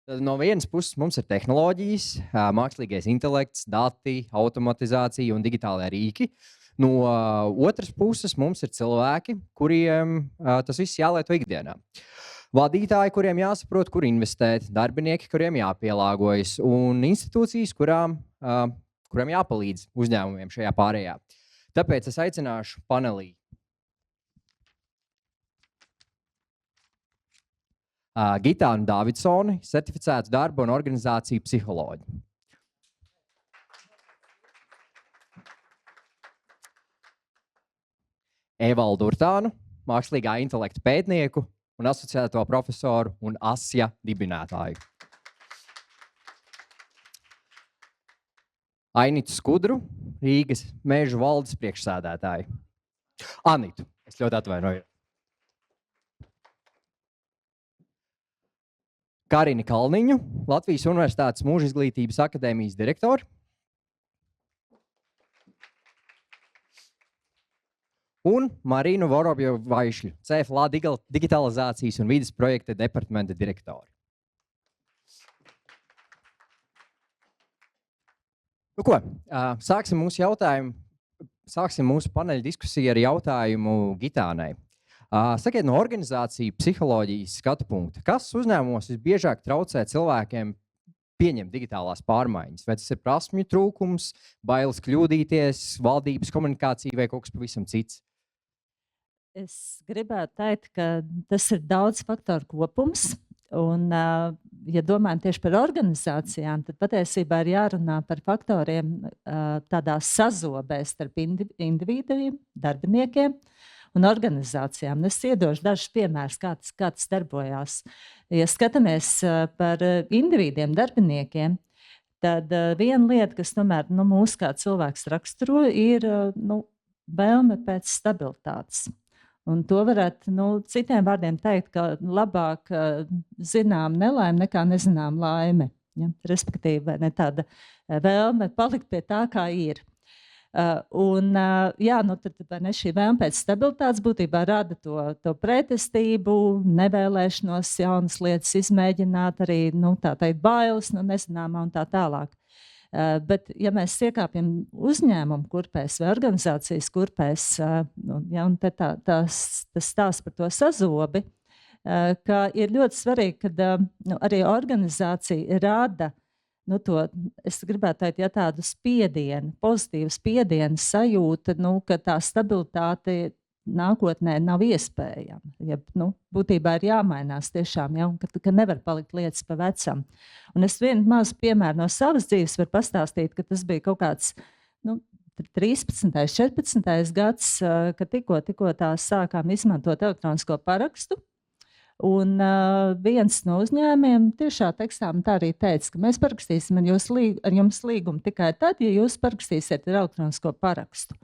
Tad no vienas puses mums ir tehnoloģijas, mākslīgais intelekts, dati, automatizācija un digitālai rīki. No otras puses mums ir cilvēki, kuriem tas viss jālieto ikdienā. Vadītāji, kuriem jāsaprot, kur investēt, darbinieki, kuriem jāpielāgojas, un institūcijas, kuriem jāpalīdz uzņēmumiem šajā pārējā. Tāpēc es aicināšu panelī Gitānu Davidsoni, certificētu darba un organizāciju psiholoģi. Evaldu Urtānu, mākslīgā intelekta pētnieku un asociēto profesoru un ASJA dibinātāju. Ainitu Skudru, Rīgas Mežu valdes priekšsēdētāju. Anitu, es ļoti atvainoju. Karini Kalniņu, Latvijas Universitātes Mūža izglītības akadēmijas direktoru. Un Marinu Vorobjovu-Vaišļu, CFLA digitalizācijas un vides projekta departamenta direktoru. Nu ko, sāksim mūsu paneļa diskusiju ar jautājumu Gitānai. Sakiet, no organizāciju psiholoģijas skatu punkta, kas uzņēmumos visbiežāk traucē cilvēkiem pieņemt digitālās pārmaiņas? Vai tas ir prasmju trūkums, bailes kļūdīties, valdības komunikācija vai kaut kas pavisam cits? Es gribētu teikt, ka tas ir daudz faktoru kopums. Un, ja domājam tieši par organizācijām, tad patiesībā ir jārunā par faktoriem tādā sazobē starp individiem, darbiniekiem un organizācijām. Es iedošu dažus piemērus, kā tas darbojās. Ja skatāmies par individiem, darbiniekiem, tad viena lieta, kas tomēr mūs kā cilvēks raksturo, ir vēlme pēc stabilitātes. Un to varētu citiem vārdiem teikt, ka labāk zinām nelaime nekā nezinām laime. Ja? Respektīvi, ne tāda vēlme palikt pie tā, kā ir. Tad šī vēlme pēc stabilitātes būtībā rada to pretestību, nevēlēšanos jaunas lietas izmēģināt, arī tā teikt bailes no nezināmā un tā tālāk. Bet, ja mēs iekāpjam uzņēmumu kurpēs vai organizācijas kurpēs, un tas stāsts par to sazobi, ka ir ļoti svarīgi, ka arī organizācija rada es gribētu teikt, tādu spiedienu, pozitīvu spiedienu sajūta, ka tā stabilitāte nākotnē nav iespējama. Ja, būtībā ir jāmainās tiešām, ja, ka nevar palikt lietas pa vecam. Un es vienu mazu piemēru no savas dzīves varu pastāstīt, ka tas bija kaut kāds 13. 14. gads, kad tikko tā sākām izmantot elektronisko parakstu. Un viens no uzņēmējiem tiešā tekstā tā arī teica, ka mēs parakstīsim ar jums līgumu tikai tad, ja jūs parakstīsiet ar elektronisko parakstu.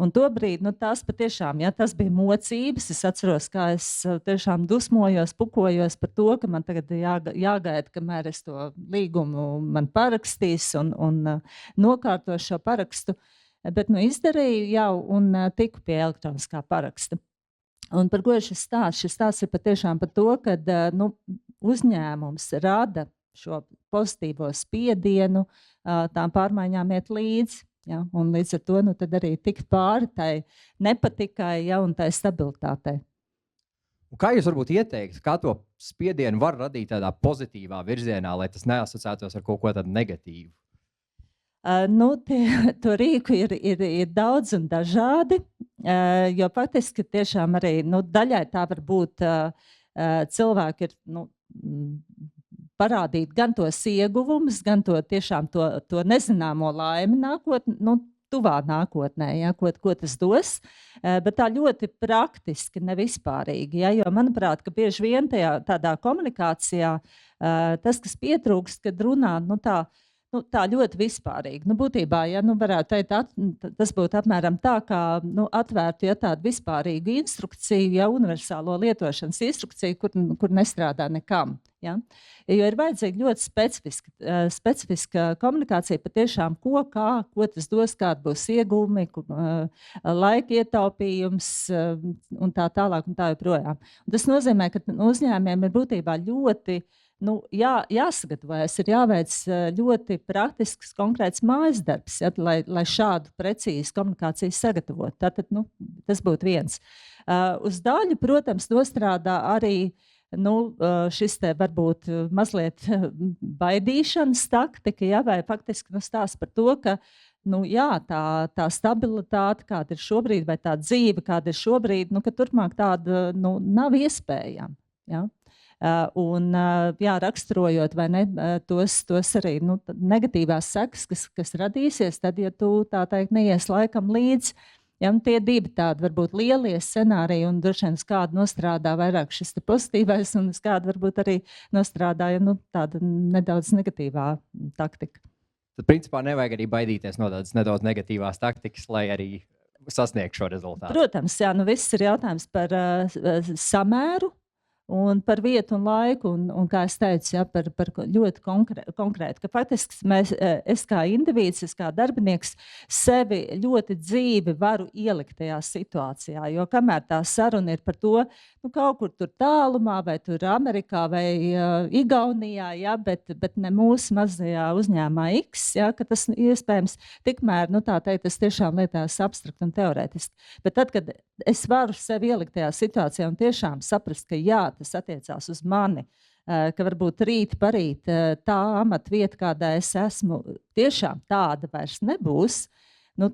Un tobrīd tās patiešām, tas bija mocības. Es atceros, kā es tiešām dusmojos, pukojos par to, ka man tagad jāgaida, kamēr es to līgumu man parakstīs un nokārtošu šo parakstu. Bet izdarīju jau un tiku pie elektroniskā paraksta. Un par ko ir šis stāsts? Šis stāsts ir patiešām par to, ka uzņēmums rada šo pozitīvo spiedienu, tām pārmaiņām iet līdzi. Ja, un līdz ar to tad arī tikt pāri tai nepatikai, un tai stabilitātei. Kā jūs varbūt ieteikt, kā to spiedienu var radīt tādā pozitīvā virzienā, lai tas neasociētos ar kaut ko tādu negatīvu? To rīku ir daudz un dažādi, jo faktiski tiešām arī daļai tā var būt cilvēki ir parādīt gan tos ieguvumus, gan to nezināmo laimi tuvā nākotnē, ja, ko tas dos, bet tā ļoti praktiski, nevispārīgi. Ja, jo, manuprāt, ka bieži vien tādā komunikācijā tas, kas pietrūkst, kad runā tā ļoti vispārīgi. Būtībā, ja varētu teikt, tas būtu apmēram tā, kā atvērtu tādu vispārīgu instrukciju, universālo lietošanas instrukciju, kur nestrādā nekam. Ja? Jo ir vajadzīga ļoti specifiska komunikācija patiešām, ko tas dos, kāda būs ieguvumi, laika ietaupījums un tā tālāk un tā joprojām. Un tas nozīmē, ka uzņēmējiem ir būtībā ļoti jāsagatavojas, ir jāveic ļoti praktisks, konkrēts mājas darbs, ja, lai šādu precīzu komunikāciju sagatavotu. Tātad, tas būtu viens. Uz daļu, protams, nostrādā arī šis te varbūt mazliet baidīšanas taktika, ja, vai faktiski stāsts par to, ka tā stabilitāte, kāda ir šobrīd, vai tā dzīve, kāda ir šobrīd, ka turpmāk tāda nav iespējama. Ja? Raksturojot vai ne, tos arī negatīvās sekas, kas radīsies, tad, ja tu tā teikt neies laikam līdzi, ja, tie divi tādi varbūt lielie scenāriji, un droši vien kādu nostrādā vairāk šis pozitīvais, un kādu varbūt arī nostrādāja tāda nedaudz negatīvā taktika. Tad, principā, nevajag arī baidīties no tādas nedaudz negatīvās taktikas, lai arī sasniegtu šo rezultātu. Protams, jā, viss ir jautājums par samēru un par vietu un laiku, un kā es teicu, ja, par ļoti konkrēti, ka faktiski es kā indivīds, es kā darbinieks sevi ļoti dzīvi varu ielikt tajā situācijā, jo kamēr tā saruna ir par to, kaut kur tur tālumā, vai tur Amerikā, vai Igaunijā, ja, bet ne mūsu mazajā uzņēmumā X, ja, ka tas iespējams tikmēr, tā teikt, tas tiešām lietās abstrakt un teorētiski. Bet tad, kad es varu sevi ielikt tajā situācijā un tiešām saprast, ka jā, tas attiecās uz mani, ka varbūt rīt parīt tā amatvieta, kādā es esmu, tiešām tāda vairs nebūs,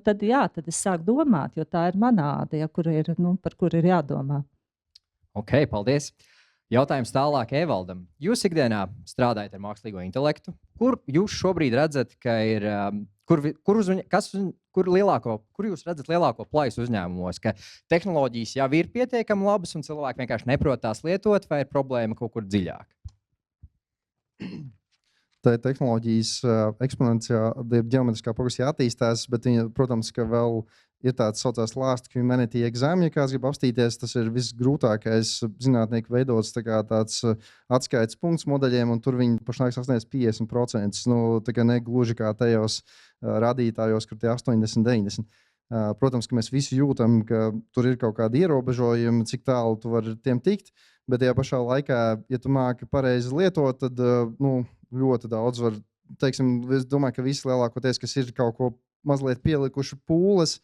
tad es sāku domāt, jo tā ir manāda, ja, par kuru ir jādomā. Ok, paldies. Jautājums tālāk Evaldam. Jūs ikdienā strādājat ar mākslīgo intelektu. Kur jūs šobrīd redzat, ka ir, kur jūs redzat lielāko plaisu uzņēmumos, ka tehnoloģijas jau ir pietiekami labas un cilvēki vienkārši neprot tās lietot, vai ir problēma kaut kur dziļāk? Tā tehnoloģijas eksponenciāli ģeometriskā progresija attīstās, bet viņa, protams, ka vēl ir tāds saucās last humanity exam, ja kāds grib apstīties, tas ir visgrūtākais zinātnieku veidots tāds atskaites punkts modeļiem, un tur viņi pašlaik sasniedz 50%. Tā kā ne gluži kā tajos radītājos, kur tie 80-90%. Protams, ka mēs visi jūtam, ka tur ir kaut kādi ierobežojumi, cik tālu tu vari tiem tikt, bet tajā pašā laikā, ja tu māki pareizi lietot, tad ļoti daudz var, teiksim, es domāju, ka visi lielākoties, kas ir kaut ko mazliet pielikuši pūles,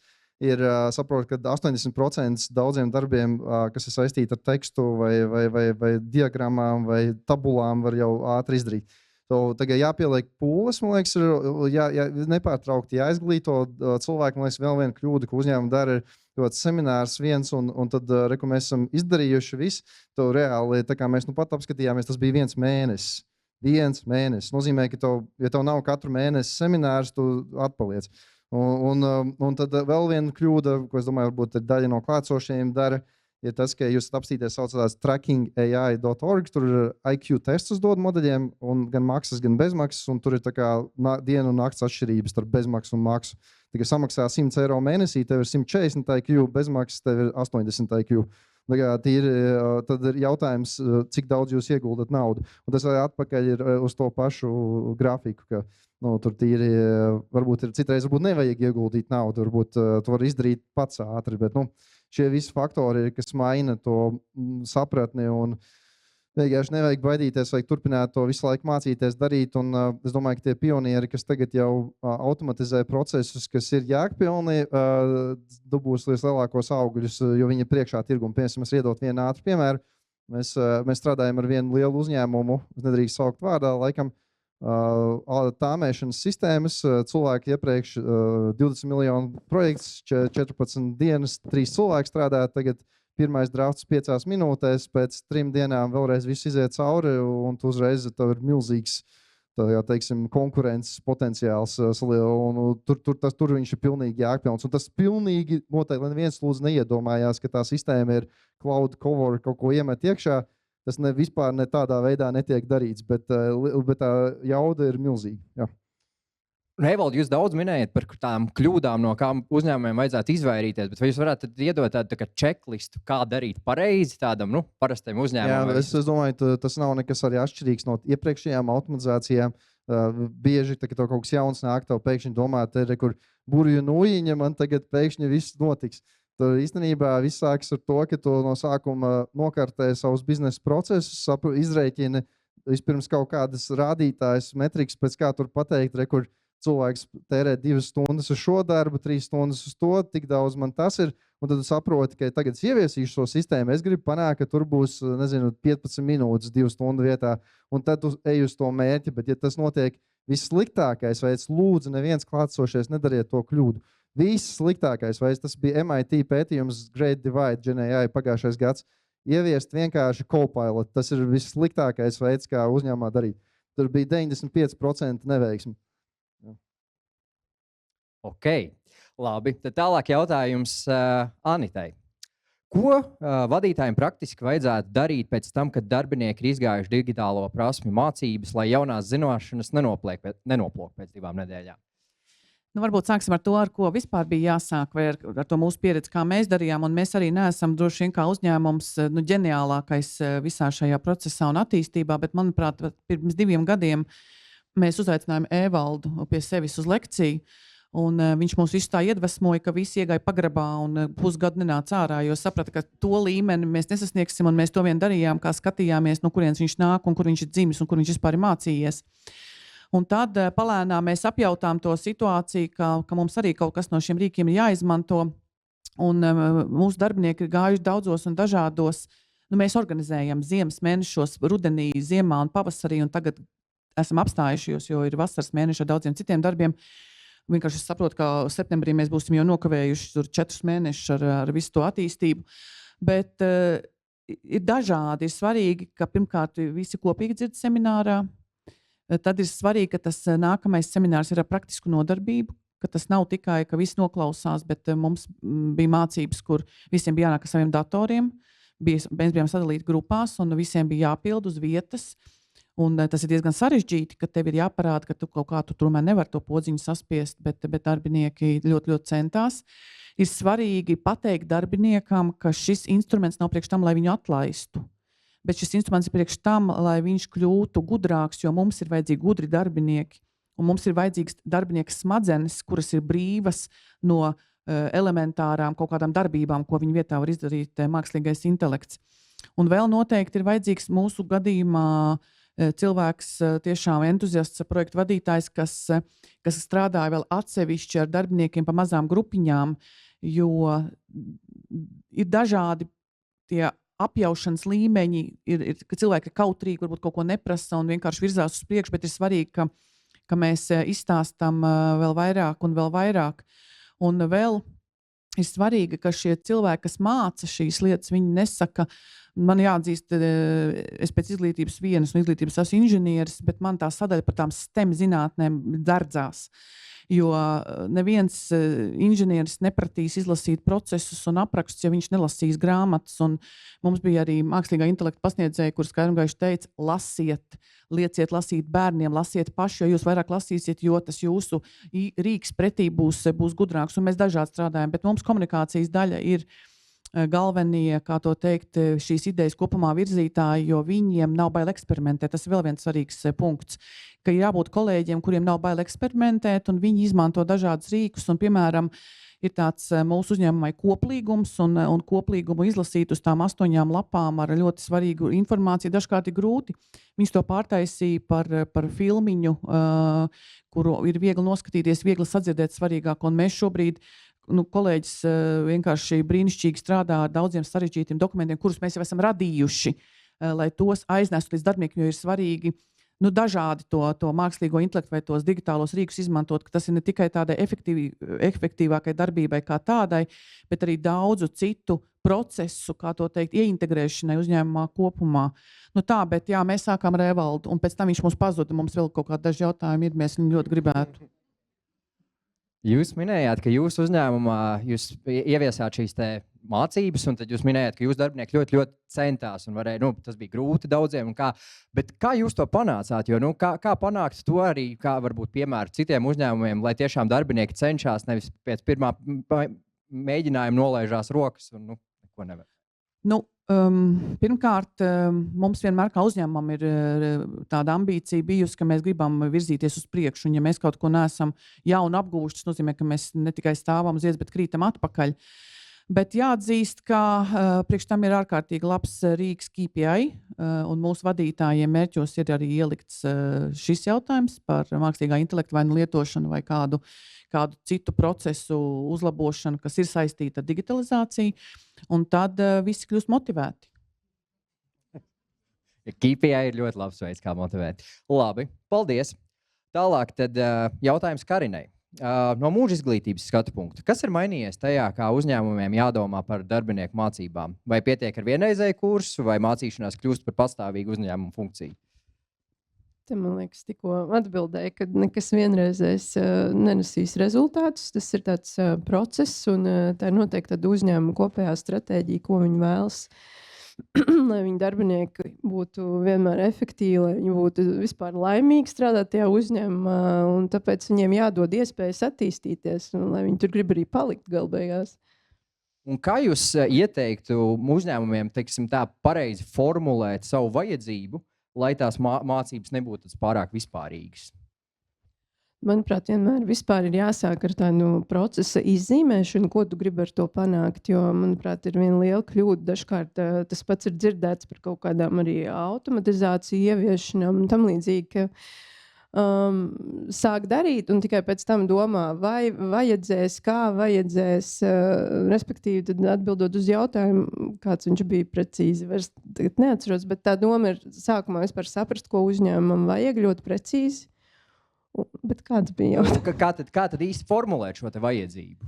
ir saprot, ka 80% daudziem darbiem, kas ir saistīti ar tekstu vai diagrammām vai tabulām, var jau ātri izdarīt. Tagad jāpieliek pūles, man liekas, ir nepārtraukti jāizglīto cilvēku. Man liekas, vēl viena kļūda, ko uzņēmumi dara, ir seminārs viens, un tad, mēs esam izdarījuši visu. Reāli, tā kā mēs pat apskatījāmies, tas bija 1 mēnesis. 1 mēnesis. Nozīmē, ka ja tev nav katru mēnesi seminārs, tu atpaliec. Un tad vēl viena kļūda, ko es domāju, varbūt ir daļa no klātsošajiem dara, ir tas, ka jūs apstīties saucās trackingai.org, tur ir IQ testus dod modeļiem, un gan maksas, gan bezmaksas, un tur ir tā kā dienu un nakts atšķirības starp bezmaksu un maksu. Tikai samaksā 100 eiro mēnesī, tev ir 140 IQ, bezmaksas tev ir 80 IQ. Tad ir jautājums, cik daudz jūs ieguldat naudu. Un tas atpakaļ ir uz to pašu grafiku, ka tur tīri, varbūt ir citreiz, varbūt nevajag ieguldīt naudu, varbūt tu vari izdarīt pats ātri, bet šie visi faktori ir, kas maina to sapratni, un vienkārši nevajag baidīties, vajag turpināt to visu laiku mācīties darīt, un es domāju, ka tie pionieri, kas tagad jau automatizē procesus, kas ir jēgpilni, dabūs lielākos augļus, jo viņi priekšā tirgumu. Piemēram, es iedot vienu ātru piemēru, mēs strādājam ar vienu lielu uzņēmumu, es nedrīkst saukt vārdā, laikam, tāmēšanas sistēmas, cilvēki iepriekš 20 miljonu projekts, 14 dienas, 3 cilvēki strādā, tagad pirmais drafts 5 minūtēs, pēc 3 dienām vēlreiz viss iziet cauri, un tu uzreiz tev ir milzīgs, teiksim, konkurences potenciāls, un tur viņš ir pilnīgi jākpilns. Un tas pilnīgi noteikti, lai neviens lūdzu neiedomājās, ka tā sistēma ir cloud cover, kaut ko iemet iekšā. Tas vispār ne tādā veidā netiek darīts, bet tā jauda ir milzīga. Jā. Evald, jūs daudz minējat par tām kļūdām, no kām uzņēmumiem vajadzētu izvairīties, bet vai jūs varētu iedot tādu checklistu, kā darīt pareizi tādam parastam uzņēmumam? Jā, es domāju, tas nav nekas arī atšķirīgs no iepriekšējām automatizācijām. Bieži, kad tev kaut kas jauns nāk, tev pēkšņi domā, kur burju nūjiņa, man tagad pēkšņi viss notiks. Tur īstenībā viss sākas ar to, ka tu no sākuma nokārtē savus biznesa procesus, izrēķini vispirms kaut kādas rādītājas, metrikas, pēc kā tur pateikt, kur cilvēks tērē 2 stundas uz šo darbu, 3 stundas uz to, tik daudz man tas ir, un tad tu saproti, ka tagad es ieviesīšu šo sistēmu, es gribu panākt, ka tur būs, 15 minūtes 2 stundu vietā, un tad tu ej uz to mērķi, bet ja tas notiek vissliktākais veids, lūdzu, neviens klātsošies, nedariet to kļūdu. Vissliktākais veids, tas bija MIT pētījums Great Divide, GenAI pagājušais gads, ieviest vienkārši Copilot. Tas ir vissliktākais veids, kā uzņēmumā darīt. Tur bija 95% neveiksmi. Ok, labi. Tad tālāk jautājums Anitai. Ko vadītājiem praktiski vajadzētu darīt pēc tam, kad darbinieki ir izgājuši digitālo prasmi mācības, lai jaunās zināšanas nenoplok pēc 2 nedēļām? Nu, varbūt sāksim ar to, ar ko vispār bija jāsāk, vai ar to mūsu pieredzi, kā mēs darījām. Un mēs arī neesam droši vien kā uzņēmums ģeniālākais visā šajā procesā un attīstībā, bet, manuprāt, pirms 2 gadiem mēs uzaicinājām Evaldu pie sevis uz lekciju. Un viņš mūs visus tā iedvesmoja, ka visi iegāja pagrabā un pusgadu nenāca ārā, jo saprata, ka to līmeni mēs nesasniegsim, un mēs to vien darījām, kā skatījāmies, no kurienes viņš nāk un kur viņš ir dzimis un kur viņš vispār ir mācījies. Un tad palēnām mēs apjautām to situāciju, ka mums arī kaut kas no šiem rīkiem ir jāizmanto, un mūsu darbinieki ir gājuši daudzos un dažādos. Mēs organizējam ziemas mēnešos, rudenī, ziemā un pavasarī, un tagad esam apstājušies, jo ir vasaras mēneši ar daudziem citiem darbiem. Vienkārši es saprotu, ka septembrī mēs būsim jau nokavējuši 4 mēnešus ar visu to attīstību. Bet ir dažādi. Ir svarīgi, ka pirmkārt visi kopīgi dzird seminārā. Tad ir svarīgi, ka tas nākamais seminārs ir ar praktisku nodarbību, ka tas nav tikai, ka visi noklausās, bet mums bija mācības, kur visiem bija jānāk ar saviem datoriem. Mēs bijām sadalīti grupās un visiem bija jāpild uz vietas. Un tas ir diezgan sarežģīti, ka tev ir jāparāda, ka tu kaut kā tu tomēr nevar to podziņu saspiest, bet darbinieki ļoti, ļoti centās. Ir svarīgi pateikt darbiniekam, ka šis instruments nav priekš tam, lai viņu atlaistu, bet šis instruments ir priekš tam, lai viņš kļūtu gudrāks, jo mums ir vajadzīgi gudri darbinieki, un mums ir vajadzīgs darbinieku smadzenes, kuras ir brīvas no elementārām kaut kādām darbībām, ko viņa vietā var izdarīt mākslīgais intelekts. Un vēl noteikti ir vajadzīgs mūsu gadījumā cilvēks, tiešām entuziasts, projektu vadītājs, kas strādāja vēl atsevišķi ar darbiniekiem pa mazām grupiņām, jo ir dažādi tie apjaušanas līmeņi, ka cilvēki ir kautrīgi, varbūt kaut ko neprasa un vienkārši virzās uz priekšu, bet ir svarīgi, ka mēs izstāstam vēl vairāk un vēl vairāk. Un vēl ir svarīgi, ka šie cilvēki, kas māca šīs lietas, viņi nesaka, man jāatzīst, es pēc izglītības vienas un izglītības esmu inženieris, bet man tā sadaļa par tām STEM zinātnēm dardzās. Jo neviens inženieris nepratīs izlasīt procesus un aprakstus, ja viņš nelasīs grāmatas. Un mums bija arī mākslīgā intelekta pasniedzēja, kur skaidri un gaiši teica, lasiet, lieciet lasīt bērniem, lasiet paši, jo jūs vairāk lasīsiet, jo tas jūsu rīks pretī būs gudrāks. Un mēs dažādi strādājam, bet mums komunikācijas daļa ir galvenie, kā to teikt, šīs idejas kopumā virzītāji, jo viņiem nav bail eksperimentēt. Tas ir vēl viens svarīgs punkts, ka ir jābūt kolēģiem, kuriem nav bail eksperimentēt, un viņi izmanto dažādus rīkus, un, piemēram, ir tāds mūsu uzņēmumai koplīgums, un koplīgumu izlasīt uz tām 8 lapām ar ļoti svarīgu informāciju dažkārt ir grūti. Viņš to pārtaisīja par filmiņu, kuru ir viegli noskatīties, viegli sadzirdēt svarīgāko, un mēs šobrīd kolēģis vienkārši brīnišķīgi strādā ar daudziem sarežģītiem dokumentiem, kurus mēs jau esam radījuši, lai tos aiznestu līdz darbiniekiem, jo ir svarīgi dažādi to mākslīgo intelektu vai tos digitālos rīkus izmantot, ka tas ir ne tikai tādai efektīvākai darbībai kā tādai, bet arī daudzu citu procesu, kā to teikt, ieintegrēšanai uzņēmumā kopumā. Bet jā, mēs sākām ar Evaldu, un pēc tam viņš mums pazuda, mums vēl kaut kādi daži jautājumi ir, mēs viņu ļoti gribētu. Jūs minējāt, ka jūsu uzņēmumā jūs ieviesāt šīs mācības, un tad jūs minējāt, ka jūsu darbinieki ļoti, ļoti centās un varēja, tas bija grūti daudziem. Bet kā jūs to panācāt? Jo, kā panākt to arī, kā varbūt piemēru citiem uzņēmumiem, lai tiešām darbinieki cenšas nevis pēc pirmā mēģinājuma nolaižās rokas un neko nevar? Pirmkārt, mums vienmēr kā uzņēmumam ir tāda ambīcija bijusi, ka mēs gribam virzīties uz priekšu, un ja mēs kaut ko neesam jaunu apgūši, tas nozīmē, ka mēs ne tikai stāvam uz vietas, bet krītam atpakaļ. Bet jāatzīst, ka priekš tam ir ārkārtīgi labs rīks KPI, un mūsu vadītājiem mērķos ir arī ielikts šis jautājums par mākslīgā intelekta vai nu lietošanu vai kādu citu procesu uzlabošanu, kas ir saistīta ar digitalizāciju, un tad visi kļūst motivēti. KPI ir ļoti labs veids, kā motivēt. Labi, paldies. Tālāk tad jautājums Karinai. No mūža izglītības skatu punkta, kas ir mainījies tajā, kā uzņēmumiem jādomā par darbinieku mācībām? Vai pietiek ar vienreizēju kursu, vai mācīšanās kļūst par pastāvīgu uzņēmumu funkciju? Te, man liekas, tikko atbildēja, ka nekas vienreizējs nenesīs rezultātus. Tas ir tāds process, un tā ir noteikti tāda uzņēmuma kopējā stratēģija, ko viņi vēlas. Lai viņu darbinieki būtu vienmēr efektīvi, lai viņi būtu vispār laimīgi strādāt tajā uzņēmumā, un tāpēc viņiem jādod iespējas attīstīties, un lai viņi tur grib arī palikt galbeigās. Un kā jūs ieteiktu uzņēmumiem, teiksim tā, pareizi formulēt savu vajadzību, lai tās mācības nebūtu pārāk vispārīgas? Manuprāt, vienmēr vispār ir jāsāk ar tādu procesa izzīmēšanu, ko tu gribi ar to panākt. Jo, manuprāt, ir viena liela kļūda. Dažkārt tas pats ir dzirdēts par kaut kādām arī automatizāciju ieviešanām un tam līdzīgi, ka sāk darīt un tikai pēc tam domā, vai vajadzēs, kā vajadzēs, respektīvi tad atbildot uz jautājumu, kāds viņš bija precīzi. Vairs tagad neatceros, bet tā doma ir sākumā vispār saprast, ko uzņēmumam vajag ļoti precīzi. Bet kāds bija jautājums? Kā tad īsti formulēt šo te vajadzību?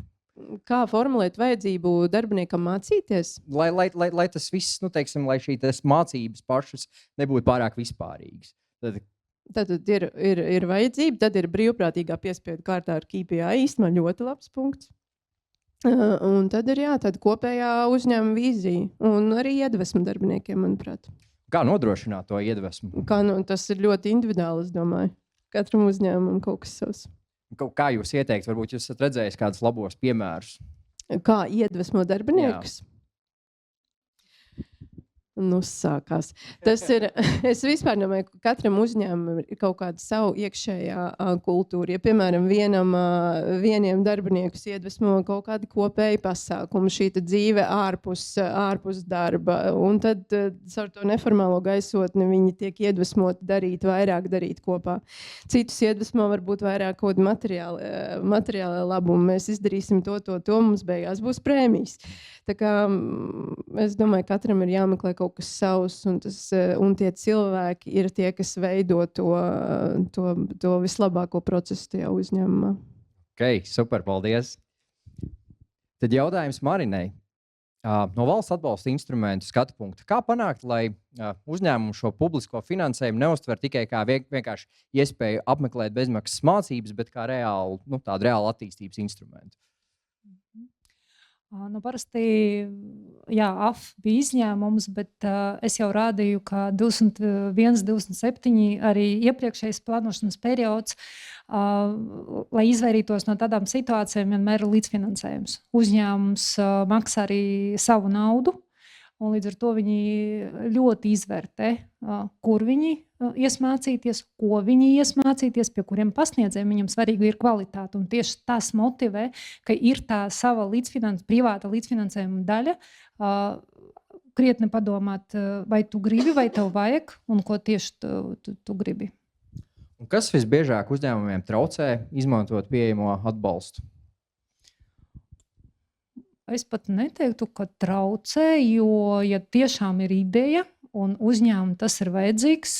Kā formulēt vajadzību darbiniekam mācīties? Lai tas viss, teiksim, lai šīs mācības pašas nebūtu pārāk vispārīgas. Tad ir vajadzība, tad ir brīvprātīgā piespiedu kārtā ar KPI. Īstenībā ļoti labs punkts. Un tad ir tāda kopējā uzņēmuma vīzija un arī iedvesma darbiniekiem, manuprāt. Kā nodrošināt to iedvesmu? Tas ir ļoti individuāli, es domāju. Katram uzņēmumam kaut kas savs. Kā jūs ieteikt? Varbūt jūs esat redzējis kādus labos piemērus? Kā iedvesmo darbiniekus? Sākās. Tas ir, es vispār domāju, ka katram uzņēmumam ir kaut kāda savu iekšējā kultūra. Ja, piemēram, vieniem darbiniekus iedvesmo kaut kādi kopēji pasākumi, šī dzīve ārpus darba, un tad caur to neformālo gaisotni viņi tiek iedvesmoti darīt kopā. Citus iedvesmo varbūt vairāk kaut kādi materiāli labumi. Mēs izdarīsim to, mums beigās būs prēmijas. Tā kā es domāju, ka katram ir jāmeklē kaut kas savs, un tie cilvēki ir tie, kas veido to vislabāko procesu tajā uzņēmumā. Ok, super, paldies. Tad jautājums Marinai. No valsts atbalsta instrumentu skatu punkta. Kā panākt, lai uzņēmumu šo publisko finansējumu neuztver tikai kā vienkārši iespēju apmeklēt bezmaksas mācības, bet kā tādu reālu attīstības instrumentu? Parasti, AF bija izņēmums, bet es jau rādīju, ka 21, 27 arī iepriekšējais plānošanas periods, lai izvairītos no tādām situācijām, vienmēr ir līdzfinansējums. Uzņēmums maksā arī savu naudu, un līdz ar to viņi ļoti izvērtē, kur viņi ies mācīties, ko viņi ies mācīties, pie kuriem pasniedzējiem viņam svarīgi ir kvalitāte. Un tieši tas motivē, ka ir tā sava privāta līdzfinansējuma daļa, krietni padomāt, vai tu gribi, vai tev vajag, un ko tieši tu gribi. Un kas visbiežāk uzņēmumiem traucē izmantot pieejamo atbalstu? Es pat neteiktu, ka traucē, jo, ja tiešām ir ideja un uzņēmumam tas ir vajadzīgs,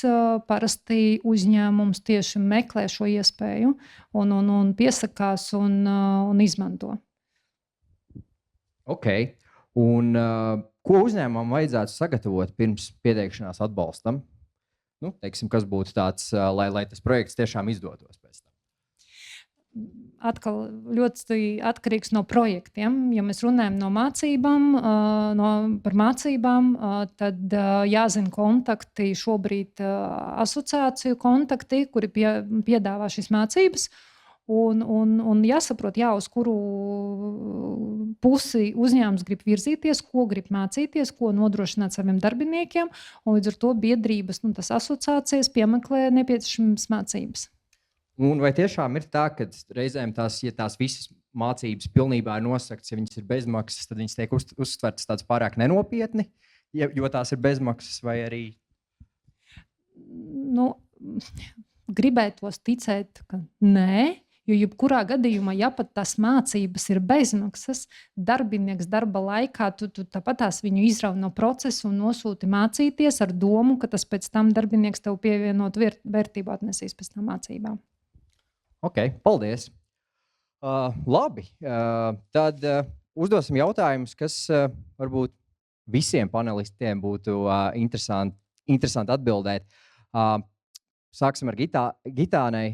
parasti uzņēmums tieši meklē šo iespēju un piesakās un izmanto. Ok. Un ko uzņēmumam vajadzētu sagatavot pirms pieteikšanās atbalstam? Teiksim, kas būtu tāds, lai tas projekts tiešām izdotos pēc tam? Atkal ļoti atkarīgs no projektiem. Ja mēs runājam par mācībām, tad jāzina kontakti, šobrīd asociāciju kontakti, kuri piedāvā šīs mācības. Un jāsaprot, uz kuru pusi uzņēmums grib virzīties, ko grib mācīties, ko nodrošināt saviem darbiniekiem. Un līdz ar to biedrības, tas asociācijas piemeklē nepieciešamas mācības. Un vai tiešām ir tā, ka reizēm tās visas mācības pilnībā ir nosaktas, ja viņas ir bezmaksas, tad viņas tiek uztvertas tāds pārāk nenopietni, jo tās ir bezmaksas, vai arī gribētos ticēt, ka nē. Jo jebkurā gadījumā, ja pat tās mācības ir bezmaksas, darbinieks darba laikā, tu tāpat tās viņu izrauj no procesa un nosūti mācīties ar domu, ka tas pēc tam darbinieks tev pievienot vērtību atnesīs pēc tam mācībām. Ok, paldies. Labi, tad uzdosim jautājumus, kas varbūt visiem panelistiem būtu interesanti atbildēt. Sāksim ar Gitānai.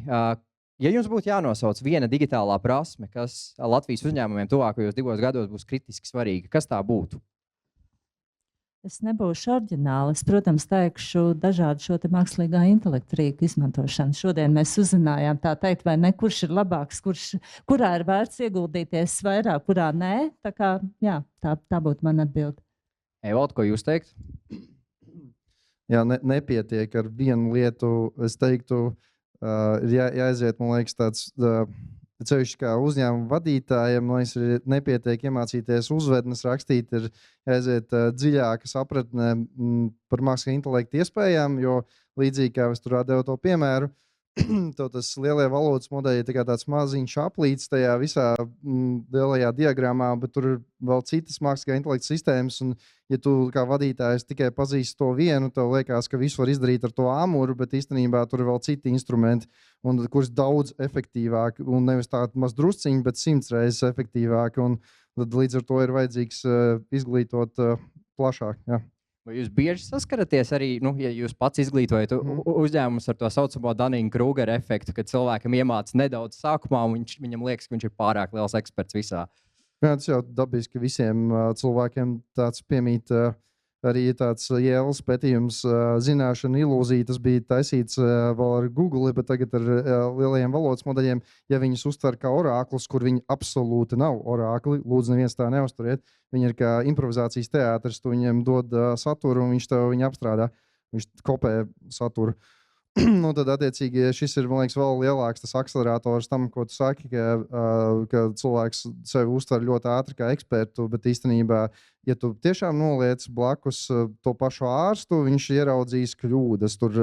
Ja jums būtu jānosauc viena digitālā prasme, kas Latvijas uzņēmumiem tuvākajos 2 gados būs kritiski svarīga, kas tā būtu? Es nebūšu oriģināli. Es, protams, teikšu dažādu šo te mākslīgā intelekta rīku izmantošanu. Šodien mēs uzzinājām tā teikt, vai ne, kurš ir labāks, kurā ir vērts ieguldīties vairāk, kurā nē. Tā kā, jā, tā būtu mana atbilde. Evald, ko jūs teikt? Jā, nepietiek ar vienu lietu. Es teiktu, ir jāaiziet, man liekas, tāds ceļš kā uzņēmuma vadītājiem. Man liekas, ir nepietiek iemācīties uzvednes rakstīt, ir jāaiziet dziļāka sapratne par mākslīgā intelekta iespējām, jo līdzīgi kā es tur devu to piemēru, tas lielie valodas modeļi ir tāds maziņš aplīts tajā visā lielajā diagrammā, bet tur ir vēl citas mākslīgā intelekta sistēmas. Un, ja tu kā vadītājs tikai pazīsti to vienu, tev liekas, ka visu var izdarīt ar to āmuru, bet īstenībā tur ir vēl citi instrumenti, kurus daudz efektīvāk, un nevis tādi maz drusciņi, bet 100 reizes efektīvāk. Un tad līdz ar to ir vajadzīgs izglītot plašāk. Jā. Vai jūs bieži saskaraties arī, ja jūs pats izglītojat uzņēmumus ar to saucamo Dunning-Kruger efektu, kad cilvēkam iemāca nedaudz sākumā, un viņam liekas, ka viņš ir pārāk liels eksperts visā? Jā, tas jau dabiski visiem cilvēkiem tāds piemīt. Arī tāds Yales pētījums zināšana ilūzija, tas bija taisīts vēl ar Google, bet tagad ar lielajiem valodas modeļiem, ja viņus uztver kā orāklus, kur viņi absolūti nav orākli, lūdzu neviens tā neuzturiet, viņi ir kā improvizācijas teātris, tu viņiem dod saturu un viņš tev viņu apstrādā, viņš kopē saturu. Tad, attiecīgi, šis ir, man liekas, vēl lielāks tas akcelerators tam, ko tu saki, ka cilvēks sevi uztver ļoti ātri kā ekspertu, bet īstenībā, ja tu tiešām noliec blakus to pašu ārstu, viņš ieraudzīs kļūdas tur,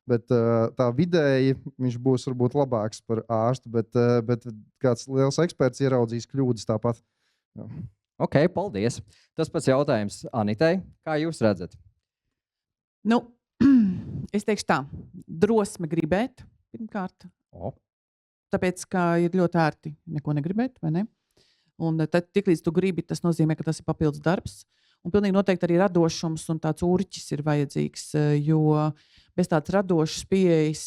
bet tā vidēji viņš būs varbūt labāks par ārstu, bet kāds liels eksperts ieraudzīs kļūdas tāpat. Jā. Ok, paldies. Tas pats jautājums Anitai. Kā jūs redzat? Es teikšu tā, drosme gribēt, pirmkārt. Tāpēc, ka ir ļoti ērti neko negribēt, vai ne? Un tad, tiklīdz tu gribi, tas nozīmē, ka tas ir papildus darbs. Un pilnīgi noteikti arī radošums un tāds urķis ir vajadzīgs, jo bez tādas radošas pieejas,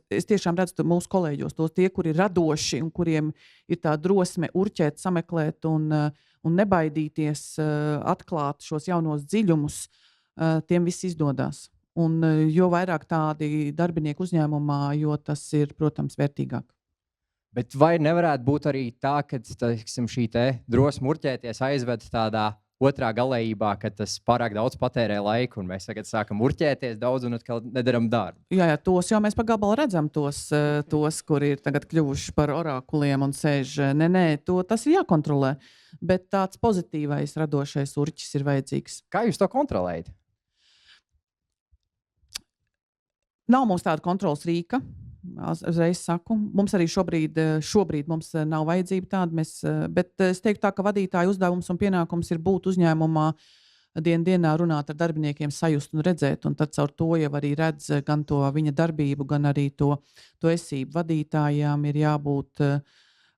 es tiešām redzu mūsu kolēģos, tos tie, kuri ir radoši un kuriem ir tā drosme urķēt, sameklēt un nebaidīties atklāt šos jaunos dziļumus, tiem viss izdodas. Un jo vairāk tādi darbinieki uzņēmumā, jo tas ir, protams, vērtīgāk. Bet vai nevarētu būt arī tā, ka šī drosme urķēties aizved tādā otrā galējībā, ka tas pārāk daudz patērē laiku, un mēs tagad sākam urķēties daudz un atkal nedaram darbu? Jā, tos jau mēs pa gabalu redzam, tos, kuri ir tagad kļuvuši par orakuliem un sēž. Nē, tas ir jākontrolē, bet tāds pozitīvais, radošais urķis ir vajadzīgs. Kā jūs to kontrolējat? Nav mums tāda kontrolas rīka, uzreiz saku. Mums arī šobrīd mums nav vajadzība tāda, bet es teiktu tā, ka vadītāja uzdevums un pienākums ir būt uzņēmumā dienā runāt ar darbiniekiem, sajust un redzēt, un tad caur to jau arī redz gan to viņa darbību, gan arī to esību. Vadītājām ir jābūt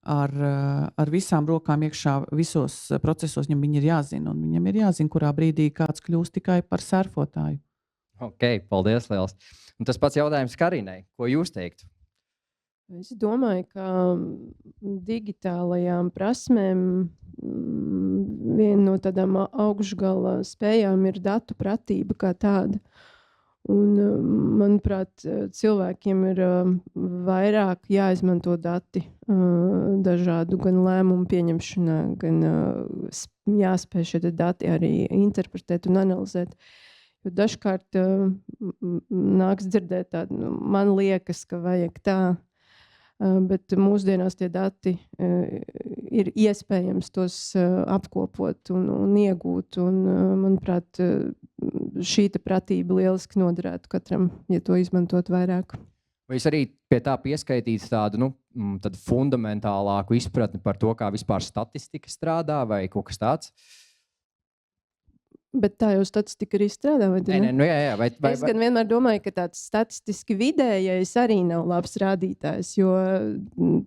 ar visām rokām iekšā visos procesos, viņam ir jāzina, un viņam ir jāzina, kurā brīdī kāds kļūst tikai par sērfotāju. Ok, paldies liels. Un tas pats jautājums Karinai. Ko jūs teiktu? Es domāju, ka digitālajām prasmēm viena no tādām augšgala spējām ir datu pratība kā tāda. Un, manuprāt, cilvēkiem ir vairāk jāizmanto dati dažādu gan lēmumu pieņemšanā, gan jāspēj šie dati arī interpretēt un analizēt. Jo dažkārt nāks dzirdēt tādu, man liekas, ka vajag tā, Bet mūsdienās tie dati ir iespējams tos apkopot un iegūt. Un, manuprāt, šī pratība lieliski noderētu katram, ja to izmantot vairāk. Vai jūs arī pie tā pieskaitītu tādu tādu fundamentālāku izpratni par to, kā vispār statistika strādā vai kaut kas tāds? Bet tā jau statistika arī strādā, vai ne? Nē, nu jā. Es gan vienmēr domāju, ka tāds statistiski vidējais arī nav labs rādītājs, jo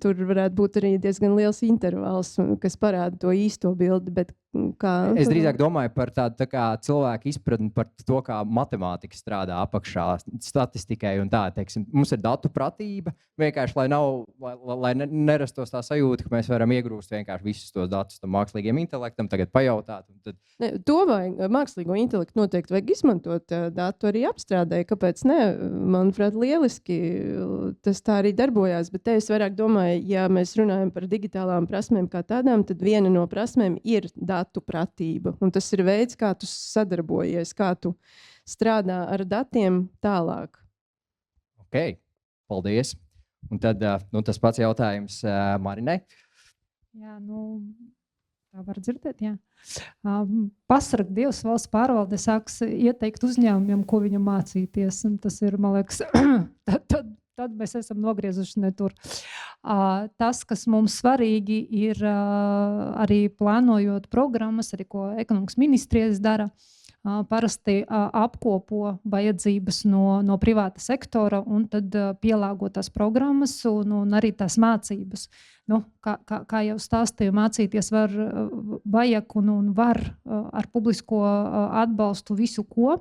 tur varētu būt arī diezgan liels intervāls, kas parāda to īsto bildi. Bet kā... Es drīzāk domāju par tādu cilvēku izpratni par to, kā matemātika strādā apakšā statistikai un tā, teiksim, mums ir datu pratība, vienkārši, lai nerastos tā sajūta, ka mēs varam iegrūst vienkārši visus tos datus tam mākslīgiem intelektam, tagad pajautāt. Un tad... Ne, to vajag, mākslīgo intelektu noteikti vajag izmantot datu arī apstrādē, kāpēc ne? Manuprāt, lieliski tas tā arī darbojās, bet te es vairāk domāju, ja mēs runājam par digitālām prasmēm kā tādām, tad viena no prasmēm ir datu pratība, un tas ir veids, kā tu sadarbojies, kā tu strādā ar datiem tālāk. Ok, paldies. Un tad tas pats jautājums Marinai. Jā, tā var dzirdēt, jā. Pasarg Dievs valsts pārvalde sāks ieteikt uzņēmumiem, ko viņam mācīties, un tas ir, man liekas, tad mēs esam nogriezuši ne tur. Tas, kas mums svarīgi, ir arī plānojot programmas, arī ko ekonomikas ministrijas dara, parasti apkopo vajadzības no privāta sektora un tad pielāgo tās programmas un arī tās mācības. Kā jau stāstīju, mācīties vajag un var ar publisko atbalstu visu, ko.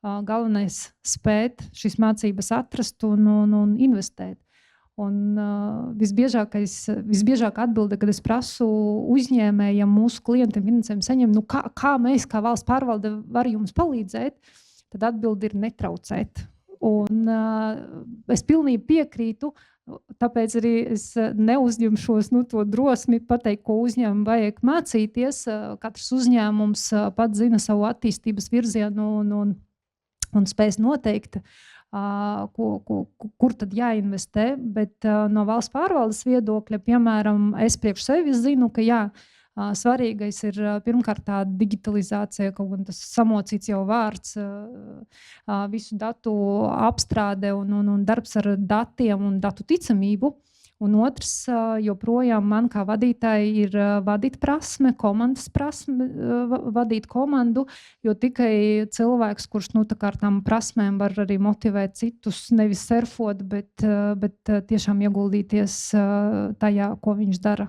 Galvenais spēt šīs mācības atrast un investēt. Un visbiežāk atbilde, kad es prasu uzņēmējiem, mūsu klientiem finansējumu saņem, kā mēs, kā valsts pārvalde, var jums palīdzēt, tad atbilde ir netraucēt. Un es pilnīgi piekrītu, tāpēc arī es neuzņemšos to drosmi pateikt, ko uzņēmumu vajag mācīties. Katrs uzņēmums pats zina savu attīstības virzienu un spēs noteikt, kur tad jāinvestē, bet no valsts pārvaldes viedokļa, piemēram, es priekš sevis zinu, ka jā, svarīgais ir pirmkārt tā digitalizācija, kaut gan tas samocīts jau vārds, visu datu apstrāde un darbs ar datiem un datu ticamību. Un otrs, joprojām man kā vadītāji ir vadīt prasme, komandas prasme, vadīt komandu, jo tikai cilvēks, kurš ar tām prasmēm var arī motivēt citus, nevis surfot, bet tiešām ieguldīties tajā, ko viņš dara.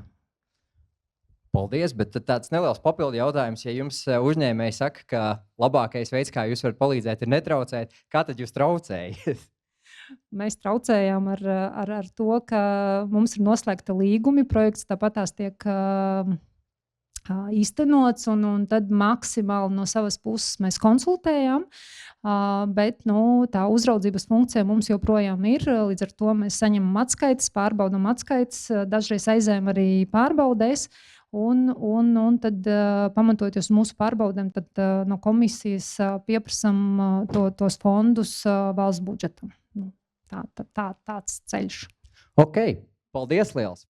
Paldies, bet tāds neliels papildu jautājums. Ja jums uzņēmēji saka, ka labākais veids, kā jūs varat palīdzēt, ir netraucēt, kā tad jūs traucējat? Mēs traucējām ar to, ka mums ir noslēgta līgumi, projekts tāpatās tiek īstenots, un tad maksimāli no savas puses mēs konsultējām, bet tā uzraudzības funkcija mums joprojām ir, līdz ar to mēs saņemam atskaites, pārbaudam atskaites, dažreiz aizējam arī pārbaudēs, un tad, pamatojoties mūsu pārbaudēm, tad no komisijas pieprasam tos fondus valsts budžetam. Tāds ceļš. Ok, paldies liels!